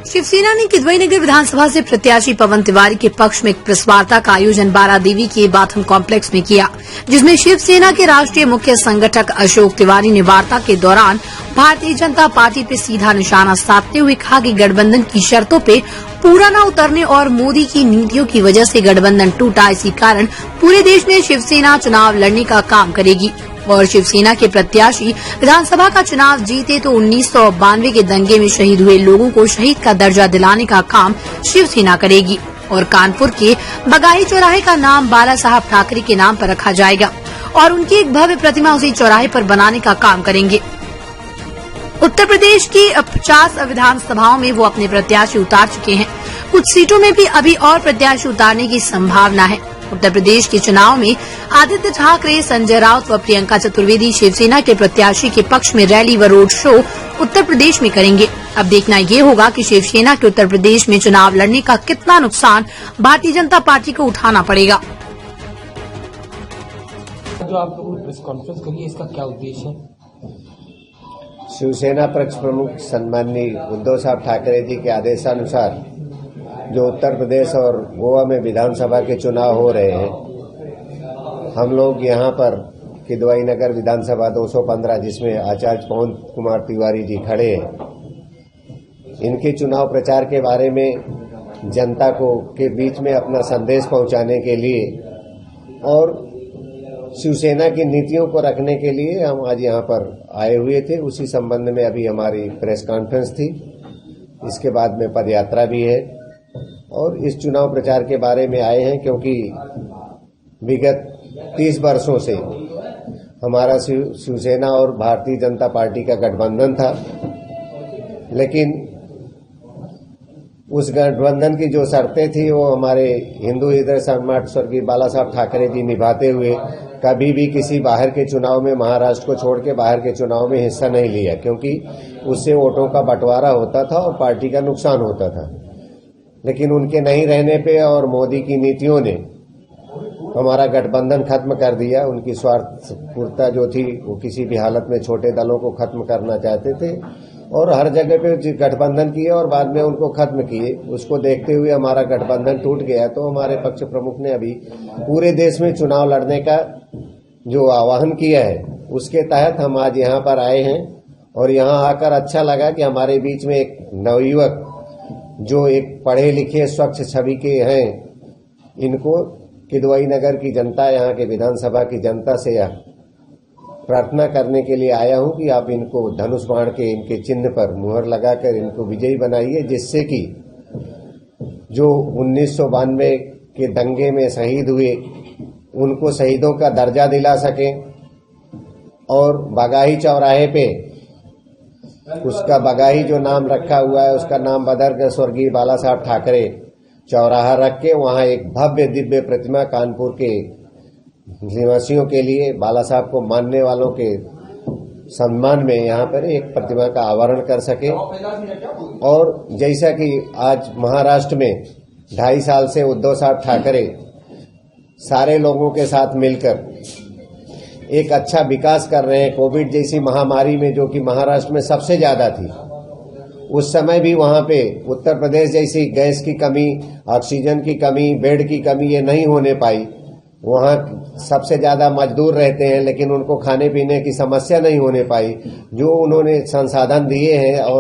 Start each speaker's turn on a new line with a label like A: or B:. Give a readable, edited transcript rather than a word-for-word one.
A: शिवसेना ने किदवई नगर विधानसभा से प्रत्याशी पवन तिवारी के पक्ष में एक प्रेस वार्ता का आयोजन बारादेवी के बाथम कॉम्प्लेक्स में किया, जिसमें शिवसेना के राष्ट्रीय मुख्य संगठक अशोक तिवारी ने वार्ता के दौरान भारतीय जनता पार्टी पर सीधा निशाना साधते हुए कहा कि गठबंधन की शर्तों पे पूरा न उतरने और मोदी की नीतियों की वजह से गठबंधन टूटा, इसी कारण पूरे देश में शिवसेना चुनाव लड़ने का काम करेगी और शिवसेना के प्रत्याशी विधानसभा का चुनाव जीते तो 1992 के दंगे में शहीद हुए लोगों को शहीद का दर्जा दिलाने का काम शिवसेना करेगी और कानपुर के बगाही चौराहे का नाम बाला साहब ठाकरे के नाम पर रखा जाएगा और उनकी एक भव्य प्रतिमा उसी चौराहे पर बनाने का काम करेंगे। उत्तर प्रदेश की 50 विधानसभाओं में वो अपने प्रत्याशी उतार चुके हैं। कुछ सीटों में भी अभी और प्रत्याशी उतारने की संभावना है। उत्तर प्रदेश के चुनाव में आदित्य ठाकरे, संजय राउत व प्रियंका चतुर्वेदी शिवसेना के प्रत्याशी के पक्ष में रैली व रोड शो उत्तर प्रदेश में करेंगे। अब देखना ये होगा कि शिवसेना के उत्तर प्रदेश में चुनाव लड़ने का कितना नुकसान भारतीय जनता पार्टी को उठाना पड़ेगा।
B: जो आप लोगों ने प्रेस कॉन्फ्रेंस करी है, इसका क्या उद्देश्य है?
C: शिवसेना पक्ष प्रमुख सन्माननीय उद्धव साहब ठाकरे जी के आदेशानुसार जो उत्तर प्रदेश और गोवा में विधानसभा के चुनाव हो रहे हैं, हम लोग यहाँ पर किदवई नगर विधानसभा 215 जिसमें आचार्य पवन कुमार तिवारी जी खड़े हैं, इनके चुनाव प्रचार के बारे में जनता को के बीच में अपना संदेश पहुंचाने के लिए और शिवसेना की नीतियों को रखने के लिए हम आज यहाँ पर आए हुए थे। उसी संबंध में अभी हमारी प्रेस कॉन्फ्रेंस थी, इसके बाद में पदयात्रा भी है और इस चुनाव प्रचार के बारे में आए हैं क्योंकि विगत 30 वर्षों से हमारा शिवसेना और भारतीय जनता पार्टी का गठबंधन था, लेकिन उस गठबंधन की जो शर्तें थी वो हमारे हिंदू हृदय सम्राट स्वर्गीय बाला साहब ठाकरे जी निभाते हुए कभी भी किसी बाहर के चुनाव में, महाराष्ट्र को छोड़ के बाहर के चुनाव में हिस्सा नहीं लिया, क्योंकि उससे वोटों का बंटवारा होता था और पार्टी का नुकसान होता था। लेकिन उनके नहीं रहने पे और मोदी की नीतियों ने हमारा गठबंधन खत्म कर दिया। उनकी स्वार्थपूर्ता जो थी वो किसी भी हालत में छोटे दलों को खत्म करना चाहते थे और हर जगह पे गठबंधन किए और बाद में उनको खत्म किए। उसको देखते हुए हमारा गठबंधन टूट गया, तो हमारे पक्ष प्रमुख ने अभी पूरे देश में चुनाव लड़ने का जो आह्वान किया है, उसके तहत हम आज यहाँ पर आए हैं और यहाँ आकर अच्छा लगा कि हमारे बीच में एक नवयुवक जो एक पढ़े लिखे स्वच्छ छवि के हैं, इनको किदवई नगर की जनता, यहाँ के विधानसभा की जनता से यह प्रार्थना करने के लिए आया हूं कि आप इनको धनुष बाण के इनके चिन्ह पर मुहर लगाकर इनको विजयी बनाइए, जिससे कि जो 1992 के दंगे में शहीद हुए उनको शहीदों का दर्जा दिला सके और बगाही चौराहे पे उसका बगाही जो नाम रखा हुआ है उसका नाम बदल कर स्वर्गीय बाला साहब ठाकरे चौराहा रख के वहां एक भव्य दिव्य प्रतिमा कानपुर के निवासियों के लिए, बाला साहब को मानने वालों के सम्मान में यहाँ पर एक प्रतिमा का अनावरण कर सके। और जैसा कि आज महाराष्ट्र में 2.5 साल से उद्धव साहब ठाकरे सारे लोगों के साथ मिलकर एक अच्छा विकास कर रहे हैं। कोविड जैसी महामारी में, जो कि महाराष्ट्र में सबसे ज्यादा थी, उस समय भी वहां पे उत्तर प्रदेश जैसी गैस की कमी, ऑक्सीजन की कमी, बेड की कमी ये नहीं होने पाई। वहां सबसे ज्यादा मजदूर रहते हैं, लेकिन उनको खाने पीने की समस्या नहीं होने पाई। जो उन्होंने संसाधन दिए हैं और